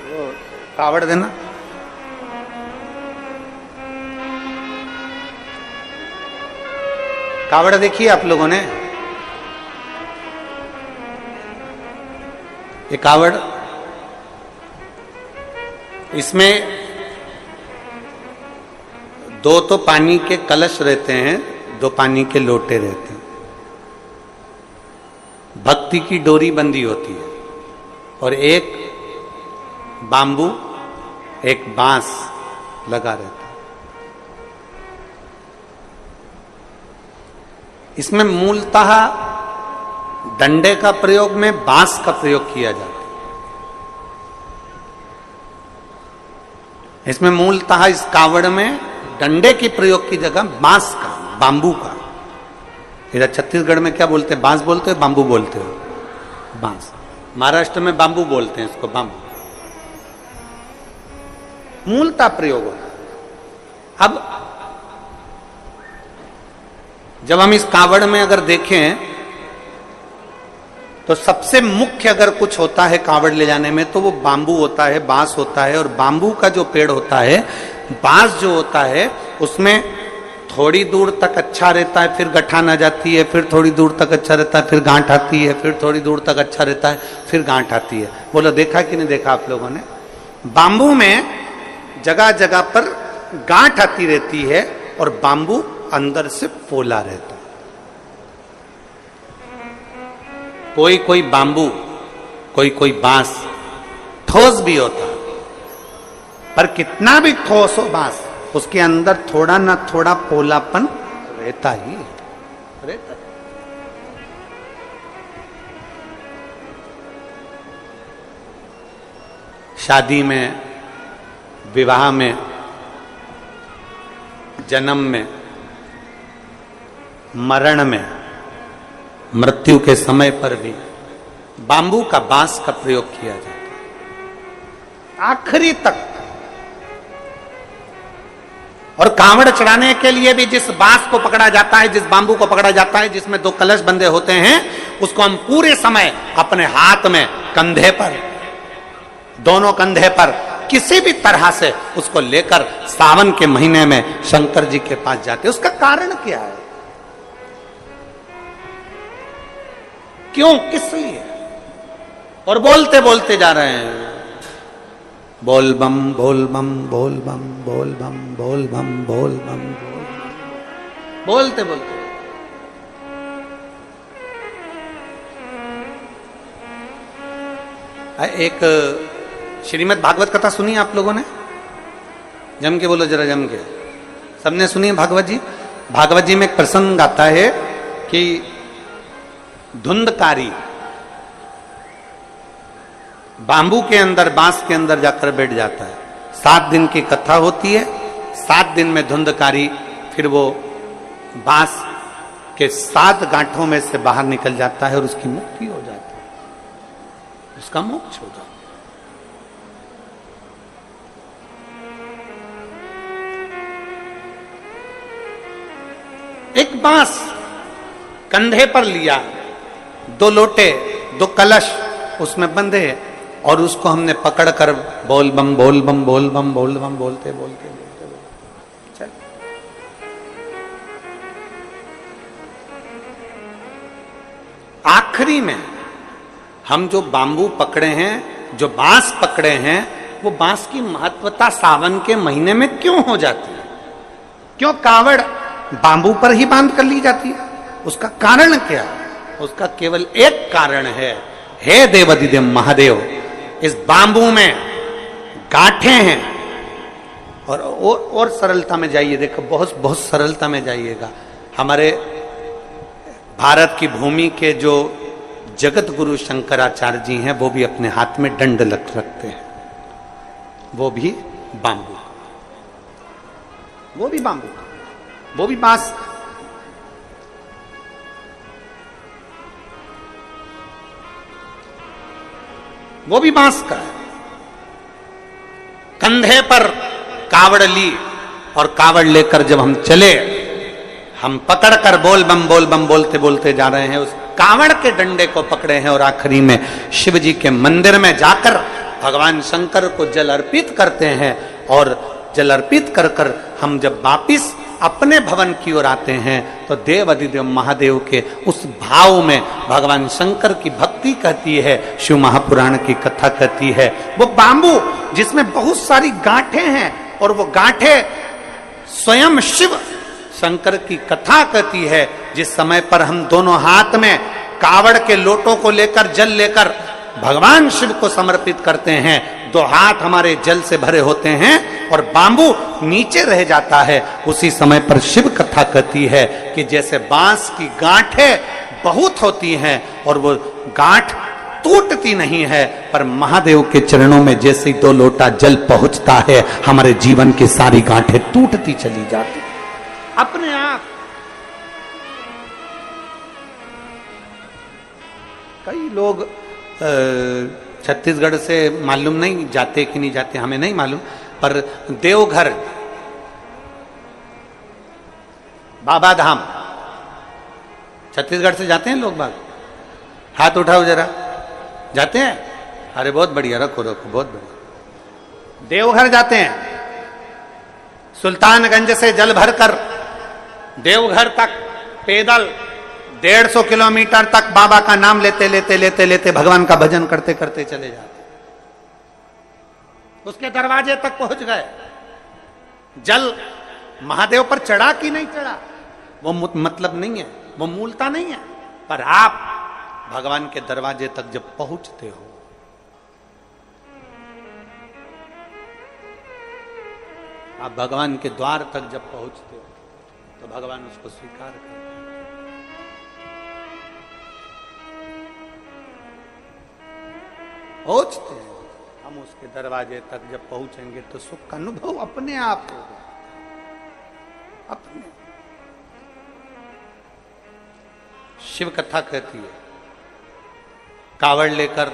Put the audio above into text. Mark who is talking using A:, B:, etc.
A: वो कावड़ देना। कावड़ देखिए आप लोगों ने, ये कावड़, इसमें दो तो पानी के कलश रहते हैं, दो पानी के लोटे रहते हैं, भक्ति की डोरी बंधी होती है, और एक बांबू एक बांस लगा रहता है। इसमें मूलतः डंडे का प्रयोग में बांस का प्रयोग किया जाता है। इसमें मूलतः इस कावड़ में डंडे के प्रयोग की जगह बांस का, बांबू का। इधर छत्तीसगढ़ में क्या बोलते हैं? बांस बोलते हो, बांबू बोलते हो? बांस। महाराष्ट्र में बांबू बोलते हैं इसको, बांबू। मूलतः प्रयोग होता है। अब जब हम इस कावड़ में अगर देखें तो सबसे मुख्य अगर कुछ होता है कावड़ ले जाने में तो वो बांबू होता है, बांस होता है। और बांबू का जो पेड़ होता है, बांस जो होता है, उसमें थोड़ी दूर तक अच्छा रहता है, फिर गठान आ जाती है, फिर थोड़ी दूर तक अच्छा रहता है, फिर गांठ आती है, फिर थोड़ी दूर तक अच्छा रहता है, फिर गांठ आती है। बोलो देखा कि नहीं देखा आप लोगों ने? बांबू में जगह जगह पर गांठ आती रहती है और बांबू अंदर से पोला रहता है। कोई कोई बांबू, कोई कोई बांस ठोस भी होता है, पर कितना भी ठोस हो बांस, उसके अंदर थोड़ा ना थोड़ा पोलापन रहता ही रहता। शादी में, विवाह में, जन्म में, मरण में, मृत्यु के समय पर भी बांबू का, बांस का प्रयोग किया जाता है आखिरी तक। और कांवड़ चढ़ाने के लिए भी जिस बांस को पकड़ा जाता है, जिस बांबू को पकड़ा जाता है, जिसमें दो कलश बंधे होते हैं, उसको हम पूरे समय अपने हाथ में, कंधे पर, दोनों कंधे पर किसी भी तरह से उसको लेकर सावन के महीने में शंकर जी के पास जाते। उसका कारण क्या है? क्यों, किस लिए? और बोलते बोलते जा रहे हैं, बोल बम बोल बम बोल बम बोल बम बोल बम बोल बम बोल, बोलते बोलते। एक श्रीमद् भागवत कथा सुनी आप लोगों ने? जम के बोलो जरा, जम के। सबने सुनी है भागवत जी? भागवत जी में एक प्रसंग आता है कि धुंधकारी बांबू के अंदर, बांस के अंदर जाकर बैठ जाता है। 7 दिन की कथा होती है। 7 दिन में धुंधकारी फिर वो बांस के 7 गांठों में से बाहर निकल जाता है और उसकी मुक्ति हो जाती है, उसका मोक्ष हो जाता है। एक बांस कंधे पर लिया, 2 लोटे, 2 कलश उसमें बंधे, और उसको हमने पकड़कर बोल बम बोल बम बोल बम बोल बम बोलते बोलते बोलते बोलते चल। आखिरी में हम जो बांबू पकड़े हैं, जो बांस पकड़े हैं, वो बांस की महत्वता सावन के महीने में क्यों हो जाती है? क्यों कावड़ बांबू पर ही बांध कर ली जाती है? उसका कारण क्या है? उसका केवल एक कारण है, हे देवाधिदेव महादेव, इस बांबू में गांठें हैं। और सरलता में जाइए, देखो, बहुत बहुत सरलता में जाइएगा। हमारे भारत की भूमि के जो जगत गुरु शंकराचार्य जी हैं, वो भी अपने हाथ में दंड रखते हैं, वो भी बांबू, वो भी बांबू, वो भी बांस। वो भी बांस का है। कंधे पर कावड़ ली और कावड़ लेकर जब हम चले, हम पकड़कर बोल बम बोलते बोलते जा रहे हैं, उस कावड़ के डंडे को पकड़े हैं और आखिरी में शिव जी के मंदिर में जाकर भगवान शंकर को जल अर्पित करते हैं और जल अर्पित कर कर हम जब वापिस अपने भवन की ओर आते हैं तो देव अधिदेव महादेव के उस भाव में भगवान शंकर की भक्ति कहती है, शिव महापुराण की कथा कहती है। वो बांबू जिसमें बहुत सारी गांठें हैं और वो गांठें स्वयं शिव शंकर की कथा कहती है। जिस समय पर हम दोनों हाथ में कावड़ के लोटों को लेकर जल लेकर भगवान शिव को समर्पित करते हैं, दो हाथ हमारे जल से भरे होते हैं और बांबू नीचे रह जाता है, उसी समय पर शिव कथा कहती है कि जैसे बांस की गांठें बहुत होती हैं और वो गांठ टूटती नहीं है, पर महादेव के चरणों में जैसे ही 2 लोटा जल पहुंचता है हमारे जीवन की सारी गांठें टूटती चली जाती अपने आप। कई लोग छत्तीसगढ़ से मालूम नहीं जाते कि नहीं जाते, हमें नहीं मालूम, पर देवघर बाबा धाम छत्तीसगढ़ से जाते हैं लोग बाग? हाथ उठाओ जरा, जाते हैं? अरे बहुत बढ़िया, रखो रखो, बहुत बढ़िया। देवघर जाते हैं, सुल्तानगंज से जल भरकर देवघर तक पैदल 150 किलोमीटर तक बाबा का नाम लेते लेते लेते लेते भगवान का भजन करते करते चले जाते। उसके दरवाजे तक पहुंच गए, जल महादेव पर चढ़ा कि नहीं चढ़ा वो मतलब नहीं है, वो मूलता नहीं है, पर आप भगवान के दरवाजे तक जब पहुंचते हो, आप भगवान के द्वार तक जब पहुंचते हो तो भगवान उसको स्वीकार करते हैं। पहुंचते हैं हम उसके दरवाजे तक जब पहुंचेंगे तो सुख का अनुभव अपने आप होगा, अपने। शिव कथा कहती है, कावड़ लेकर